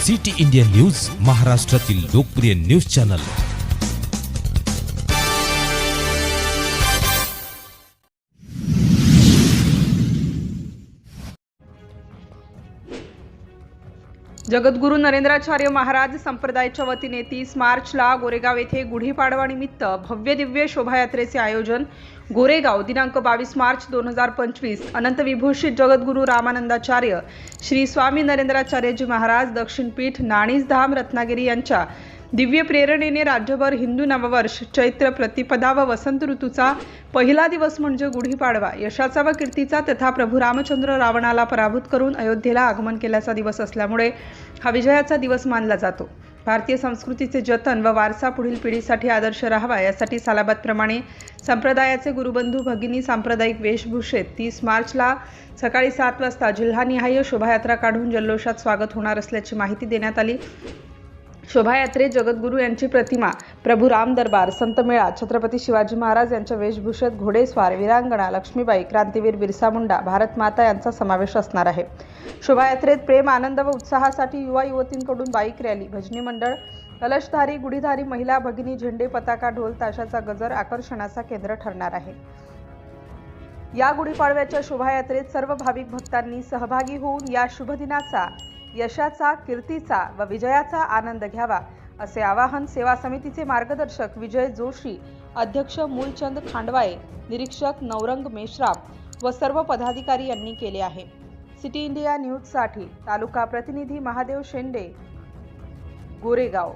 City India news, महाराष्ट्रातील लोकप्रिय news channel. जगद्गुरू नरेंद्राचार्य महाराज संप्रदायाच्या वतीने 30 मार्चला गोरेगाव येथे गुढीपाडवा निमित्त भव्य दिव्य शोभायात्रेचे आयोजन। गोरेगाव दिनांक 22 मार्च 2025 अनंत विभूषित जगद्गुरू रामानंदाचार्य श्री स्वामी नरेंद्राचार्यजी महाराज दक्षिणपीठ नाणीजधाम रत्नागिरी यांच्या दिव्य प्रेरणेने राज्यभर हिंदू नववर्ष चैत्र प्रतिपदा व वसंत ऋतूचा पहिला दिवस म्हणजे गुढीपाडवा यशाचा व कीर्तीचा तथा प्रभू रामचंद्र रावणाला पराभूत करून अयोध्येला आगमन केल्याचा दिवस असल्यामुळे हा विजयाचा दिवस मानला जातो। भारतीय संस्कृतीचे जतन व वारसा पुढील पिढीसाठी आदर्श राहावा यासाठी सालाबादप्रमाणे संप्रदायाचे गुरुबंधू भगिनी सांप्रदायिक वेशभूषेत 30 मार्चला सकाळी 7 वाजता जिल्हानिहाय शोभायात्रा काढून जल्लोषात स्वागत होणार असल्याची माहिती देण्यात आली। शोभायात्रेत जगद्गुरू यांची प्रतिमा, प्रभू राम दरबार, संत मेळा, छत्रपती शिवाजी महाराज यांच्या वेशभूषेत घोडेस्वार, वीरांगणा, लक्ष्मीबाई, क्रांतीवीर बिरसा मुंडा, भारत माता यांचा समावेश असणार आहे। शोभायात्रेत प्रेम, आनंद व उत्साहासाठी युवा युवतींकडून बाईक रॅली, भजनी मंडळ, कलशधारी, गुढीधारी महिला भगिनी, झेंडे, पताका, ढोल ताशाचा गजर आकर्षणाचा केंद्र ठरणार आहे। या गुढीपाडव्याच्या शोभायात्रेत सर्व भाविक भक्तांनी सहभागी होऊन या शुभ दिनाचा यशाचा, कीर्तीचा व विजयाचा आनंद घ्यावा असे आवाहन सेवा समितीचे मार्गदर्शक विजय जोशी, अध्यक्ष मूलचंद खांडवाळे, निरीक्षक नौरंग मेश्राम व सर्व पदाधिकारी यांनी केले आहे। सिटी इंडिया न्यूजसाठी तालुका प्रतिनिधी महादेव शेंडे, गोरेगाव।